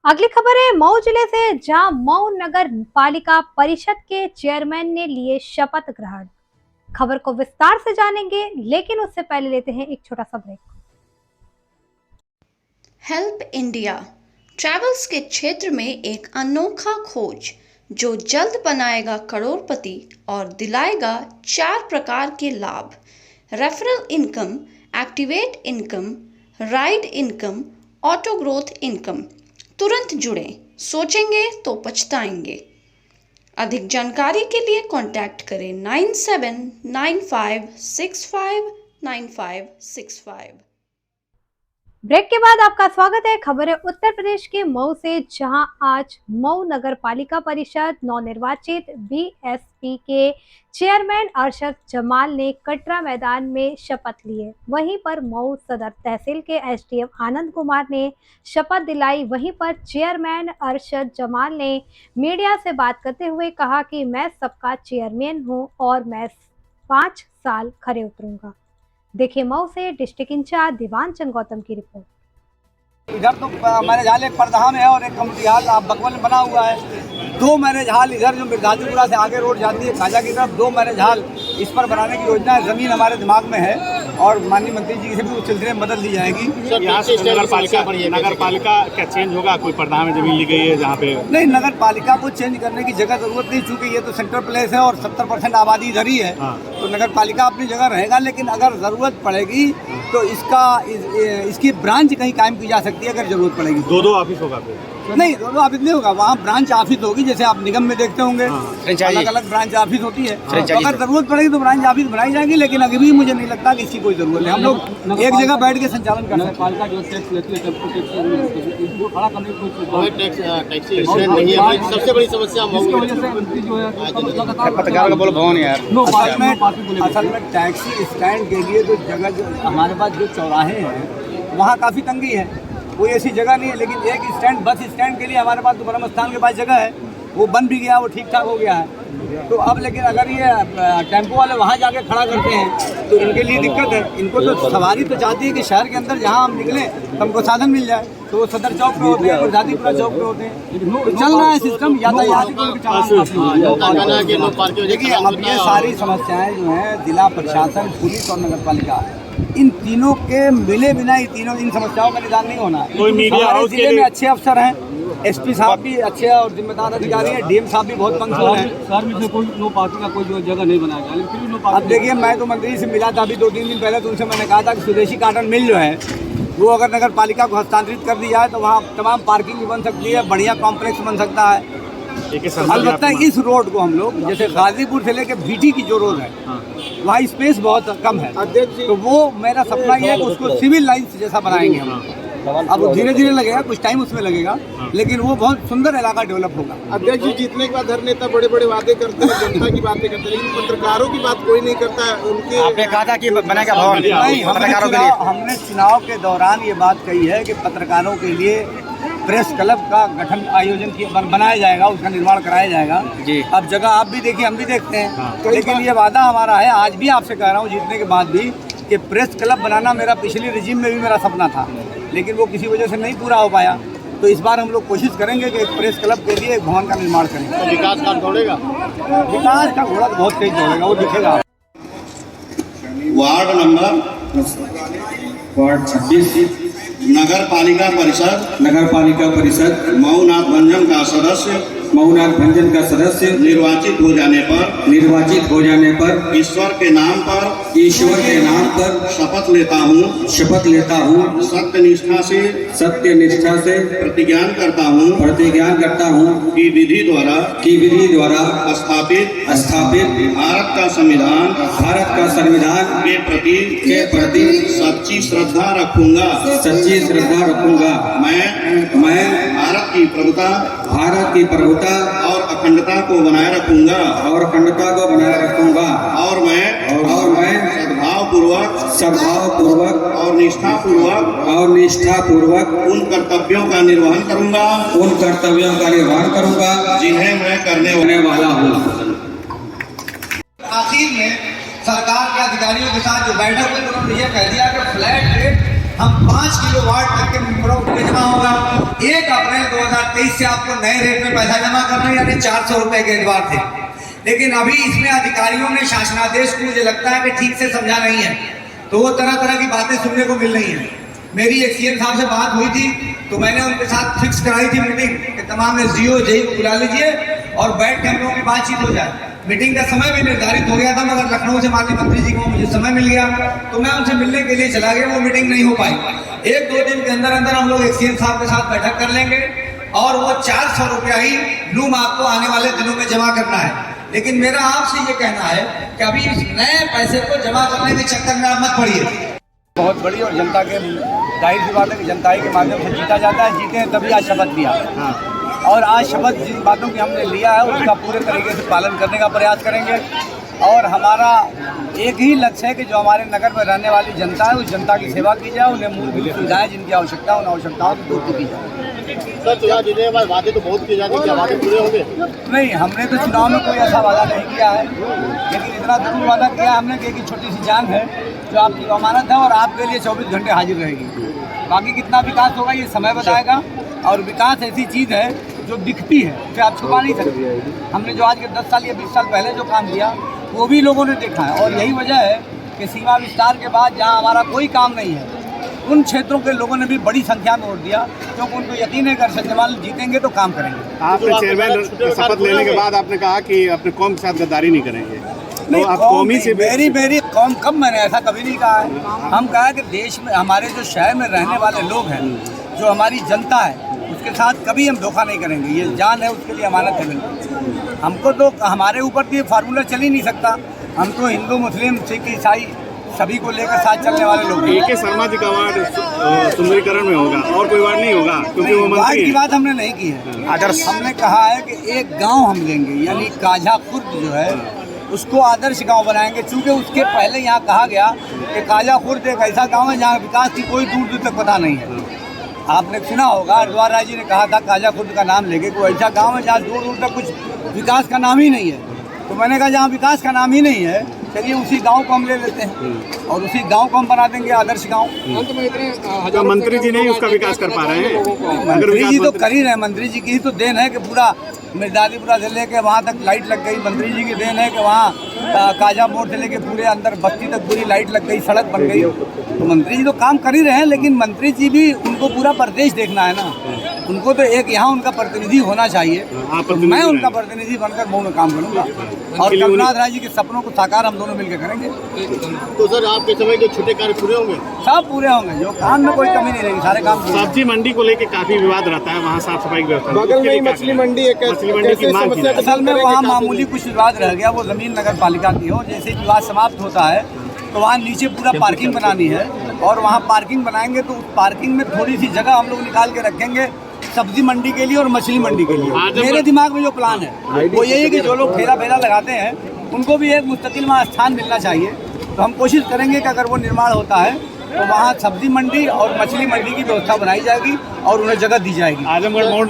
अगली खबर है मऊ जिले से, जहां मऊ नगर पालिका परिषद के चेयरमैन ने लिए शपथ ग्रहण। खबर को विस्तार से जानेंगे, लेकिन उससे पहले लेते हैं एक छोटा सा ब्रेक। हेल्प इंडिया ट्रैवल्स के क्षेत्र में एक अनोखा खोज जो जल्द बनाएगा करोड़पति और दिलाएगा 4 प्रकार के लाभ: referral income, activate income, ride income, auto growth income. तुरंत जुड़ें, सोचेंगे तो पछताएंगे। अधिक जानकारी के लिए कांटेक्ट करें 9795659565। ब्रेक के बाद आपका स्वागत है। खबर है उत्तर प्रदेश के मऊ से, जहां आज मऊ नगर पालिका परिषद नवनिर्वाचित बीएसपी के चेयरमैन अरशद जमाल ने कटरा मैदान में शपथ लिए। वहीं पर मऊ सदर तहसील के एसडीएम आनंद कुमार ने शपथ दिलाई। वहीं पर चेयरमैन अरशद जमाल ने मीडिया से बात करते हुए कहा कि मैं सबका चेयरमैन हूं और मैं 5 साल खरे उतरूंगा। देखिए मऊ से डिस्ट्रिक्ट इंचार्ज दीवान चंद गौतम की रिपोर्ट। इधर तो मैरिज हॉल एक परधाम है और एक कम्युनिटी हॉल बगल में बना हुआ है। 2 मैरिज हॉल इधर जो मिर्जापुरा से आगे रोड जाती है खाजा की तरफ, 2 मैरिज हॉल इस पर बनाने की योजना है। जमीन हमारे दिमाग में है और माननीय मंत्री जी से भी उस सिलसिले में मदद ली जाएगी। यहाँ से नगर पालिका क्या चेंज होगा? कोई परधाम में जमीन ली गई है जहाँ पे? नहीं, नगर पालिका को चेंज करने की जगह जरूरत नहीं, चूँकि ये तो सेंट्रल प्लेस है और 70% आबादी इधर ही है। तो नगर पालिका अपनी जगह रहेगा, लेकिन अगर जरूरत पड़ेगी तो इसकी ब्रांच कहीं कायम की जा सकती है अगर जरूरत पड़ेगी। 2 ऑफिस होगा फिर? नहीं, 2 ऑफिस नहीं होगा, वहाँ ब्रांच ऑफिस होगी, जैसे आप निगम में देखते होंगे अलग अलग ब्रांच ऑफिस होती है। तो अगर जरूरत पड़ेगी तो ब्रांच ऑफिस बनाई जाएगी, लेकिन अभी भी मुझे नहीं लगता कि इसकी कोई जरूरत है। हम लोग एक जगह बैठ के संचालन कर सकते हैं। पालिका जो टैक्स लेती है, टेम्पो टैक्स खड़ा करने की टैक्सी नहीं है। सबसे बड़ी समस्या पत्रकार का बोलो भवन यार। असल में टैक्सी स्टैंड के लिए तो जगह जो हमारे पास जो चौराहे हैं वहाँ काफ़ी तंगी है, कोई ऐसी जगह नहीं है। लेकिन एक स्टैंड, बस स्टैंड के लिए हमारे पास तो ब्रह्म स्थान के पास जगह है, वो बन भी गया, वो ठीक ठाक हो गया है। तो अब लेकिन अगर ये टेम्पो वाले वहाँ जाके खड़ा करते हैं तो इनके लिए दिक्कत है। इनको तो सवारी तो चाहती है कि शहर के अंदर जहाँ हम निकलें हमको साधन मिल जाए, तो वो सदर चौक पे होते हैं, गुरदादीपुरा चौक पे होते हैं। तो चल रहा है सिस्टम यातायात। देखिए, अब ये सारी समस्याएं जो हैं जिला प्रशासन, पुलिस और नगर पालिका, इन तीनों के मिले बिना इन समस्याओं का निदान नहीं होना। हमारे जिले में अच्छे अफसर हैं, एसपी साहब भी अच्छे और जिम्मेदार अधिकारी हैं, डीएम साहब भी बहुत पंक्चुअल हैं। शहर में से कोई नो पार्किंग का कोई जगह नहीं बनाया गया, लेकिन फिर भी नो पार्किंग। अब देखिए, मैं तो मंत्री से मिला था अभी 2-3 दिन पहले, तो उनसे मैंने कहा था कि स्वदेशी कॉटन मिल जो है वो अगर नगर पालिका को हस्तांतरित कर दी जाए तो वहाँ तमाम पार्किंग भी बन सकती है, बढ़िया कॉम्प्लेक्स बन सकता है। अलबत्ता इस रोड को हम लोग, जैसे गाजीपुर से लेकर बीटी की जो रोड है वहाँ स्पेस बहुत कम है, तो वो मेरा सपना ये है कि उसको सिविल लाइन्स जैसा बनाएंगे हम। अब धीरे धीरे लगेगा, कुछ टाइम उसमें लगेगा, लेकिन वो बहुत सुंदर इलाका डेवलप होगा। अध्यक्ष जी, जीतने के बाद हर नेता बड़े बड़े वादे करते हैं, जनता की बातें करते हैं, लेकिन पत्रकारों की बात कोई नहीं करता है। उनके आपने कहा था कि बनेगा भवन। नहीं, हमने चुनाव के दौरान ये बात कही है कि पत्रकारों के लिए प्रेस क्लब का गठन बनाया जाएगा, उसका निर्माण कराया जाएगा जी। अब जगह आप भी देखिए, हम भी देखते हैं, लेकिन ये वादा हमारा है, आज भी आपसे कह रहा हूँ जीतने के बाद भी, कि प्रेस क्लब बनाना मेरा पिछली रिजीम में भी मेरा सपना था, लेकिन वो किसी वजह से नहीं पूरा हो पाया। तो इस बार हम लोग कोशिश करेंगे कि एक प्रेस क्लब के लिए एक भवन का निर्माण करेंगे। तो विकास का दौड़ेगा? विकास का घोड़ा तो बहुत तेज दौड़ेगा, वो दिखेगा। वार्ड 26 नगर पालिका परिषद मऊनाथ भंजन का सदस्य निर्वाचित हो जाने पर ईश्वर के नाम पर शपथ लेता हूँ सत्यनिष्ठा से प्रतिज्ञान करता हूँ कि विधि द्वारा स्थापित भारत का संविधान के प्रति सच्ची श्रद्धा रखूंगा। मैं भारत की प्रभुता और अखंडता को बनाए रखूंगा और मैं सद्भावपूर्वक और निष्ठापूर्वक उन कर्तव्यों का निर्वहन करूंगा जिन्हें मैं करने वाला हूँ। आखिर में सरकार के अधिकारियों के साथ जो बैठक हुई, उन्होंने ये कह दिया कि फ्लैट रेट हम 5 किलोवाट तक के प्रोडक्ट में जमा होगा। 1 अप्रैल 2023 से आपको नए रेट में पैसा जमा करना है, यानी 400 रुपए के एतबार थे। लेकिन अभी इसमें अधिकारियों ने शासनादेश को मुझे लगता है कि ठीक से समझा नहीं है, तो वो तरह तरह की बातें सुनने को मिल रही हैं। मेरी एक सीएम साहब से बात हुई थी तो मैंने उनके साथ फिक्स कराई थी मीटिंग कि तमाम एसडीओ जेई को बुला लीजिए और बैठ के हम लोगों की बातचीत हो जाए। मीटिंग का समय भी निर्धारित हो गया था, मगर लखनऊ से माननीय मंत्री जी को मुझे समय मिल गया तो मैं उनसे मिलने के लिए चला गया। वो मीटिंग नहीं हो पाई। 1-2 दिन के अंदर अंदर हम लोग एक सीएम साहब के साथ बैठक कर लेंगे और वो 400 रुपया ही लूम आपको आने वाले दिनों में जमा करना है। लेकिन मेरा आपसे ये कहना है कि अभी इस नए पैसे को जमा करने के चक्कर में आप मत पड़िए। बहुत बड़ी और जनता के जाहिर सी बात है कि जनता के माध्यम से जीता जाता है। जीते हैं तभी आज शपथ लिया और आज शपथ जिन बातों की हमने लिया है उसका पूरे तरीके से पालन करने का प्रयास करेंगे। और हमारा एक ही लक्ष्य है कि जो हमारे नगर में रहने वाली जनता है उस जनता की सेवा की जाए, उन्हें मूलभूत सुविधाएं जिनकी आवश्यकता है उन आवश्यकताओं की पूर्ति की जाए। सर, चुनाव जीतने के बाद वादे तो बहुत किए जाते हैं, क्या वादे पूरे होंगे? नहीं, हमने तो चुनाव में कोई ऐसा वादा नहीं किया है, लेकिन इतना जरूर वादा किया हमने कि एक छोटी सी जान है जो आपकी अमानत है और आपके लिए 24 घंटे हाजिर रहेगी। बाकी कितना विकास होगा ये समय बताएगा। और विकास ऐसी चीज़ है जो दिखती है, उसे आप छुपा नहीं सकते। हमने जो आज के 10 साल या 20 साल पहले जो काम किया वो भी लोगों ने देखा है। और यही वजह है कि सीमा विस्तार के बाद जहाँ हमारा कोई काम नहीं है उन क्षेत्रों के लोगों ने भी बड़ी संख्या में वोट दिया, क्योंकि उनको यकीन है कि अरशद जमाल जीतेंगे तो काम करेंगे। आपने चेयरमैन शपथ लेने के बाद आपने कहा कि अपने कौम के साथ गद्दारी नहीं करेंगे, नहीं, तो आप कौमी से मेरी कौम, कब मैंने ऐसा कभी नहीं कहा है। हम कहा कि देश में हमारे जो शहर में रहने वाले लोग हैं, जो हमारी जनता है, उसके साथ कभी हम धोखा नहीं करेंगे। ये जान है, उसके लिए अमानत है बिल्कुल। हमको तो हमारे ऊपर तो ये फार्मूला चल ही नहीं सकता। हम तो हिंदू, मुस्लिम, सिख, ईसाई सभी को लेकर साथ चलने वाले लोग हैं। AK शर्मा जी का अवार्ड सुंदरीकरण में होगा और कोई अवार्ड नहीं होगा क्योंकि वो मंत्री की हैं। बात हमने नहीं की है। आदर्श हमने कहा है कि एक गांव हम लेंगे, यानी काजा खुर्द जो है उसको आदर्श गांव बनाएंगे। चूँकि उसके पहले यहाँ कहा गया कि काजा खुर्द एक ऐसा गांव है जहाँ विकास की कोई दूर दूर तक पता नहीं है। आपने सुना होगा हरिद्वार राय जी ने कहा था काजा खुर्द का नाम लेके, कोई ऐसा गांव है जहाँ दूर दूर तक कुछ विकास का नाम ही नहीं है। तो मैंने कहा जहाँ विकास का नाम ही नहीं है, चलिए उसी गांव को हम ले लेते हैं और उसी गांव को हम बना देंगे आदर्श गांव। तो मंत्री जी नहीं उसका विकास कर पा रहे हैं। मंत्री जी तो कर ही रहे। मंत्री जी की ही तो देन है कि पूरा मिर्जालीपुरा से लेके वहाँ तक लाइट लग गई। मंत्री जी की देन है कि वहाँ काजा मोड़ से लेके पूरे अंदर बस्ती तक पूरी लाइट लग गई, सड़क बन गई। तो मंत्री जी तो काम कर ही रहे हैं, लेकिन मंत्री जी भी उनको पूरा प्रदेश देखना है ना। उनको तो एक यहाँ उनका प्रतिनिधि होना चाहिए। तो मैं उनका प्रतिनिधि बनकर मऊ में काम करूँगा और कमलनाथ राय जी के सपनों को साकार हम दोनों मिलकर करेंगे। तो सर, आपके समय जो छोटे कार्य पूरे होंगे? सब पूरे होंगे, जो काम में कोई कमी नहीं रहेगी, सारे काम पूरे। सब्जी मंडी को लेके काफी विवाद रहता है, वहाँ साफ सफाई की व्यवस्था बगल में ही मछली मंडी है, मछली मंडी की मांग की जाए। असल में वहाँ मामूली कुछ विवाद रह गया, वो जमीन नगर पालिका की हो। जैसे विवाद समाप्त होता है तो वहाँ नीचे पूरा पार्किंग बनानी है और वहाँ पार्किंग बनाएंगे तो उस पार्किंग में थोड़ी सी जगह हम लोग निकाल के रखेंगे सब्जी मंडी के लिए और मछली मंडी के लिए। मेरे दिमाग में जो प्लान है वो यही है कि जो लोग ठेला फेला लगाते हैं उनको भी एक मुस्तकिल वहाँ स्थान मिलना चाहिए। तो हम कोशिश करेंगे कि अगर वो निर्माण होता है तो वहाँ सब्जी मंडी और मछली मंडी की व्यवस्था बनाई जाएगी और उन्हें जगह दी जाएगी। आजमगढ़ मोड़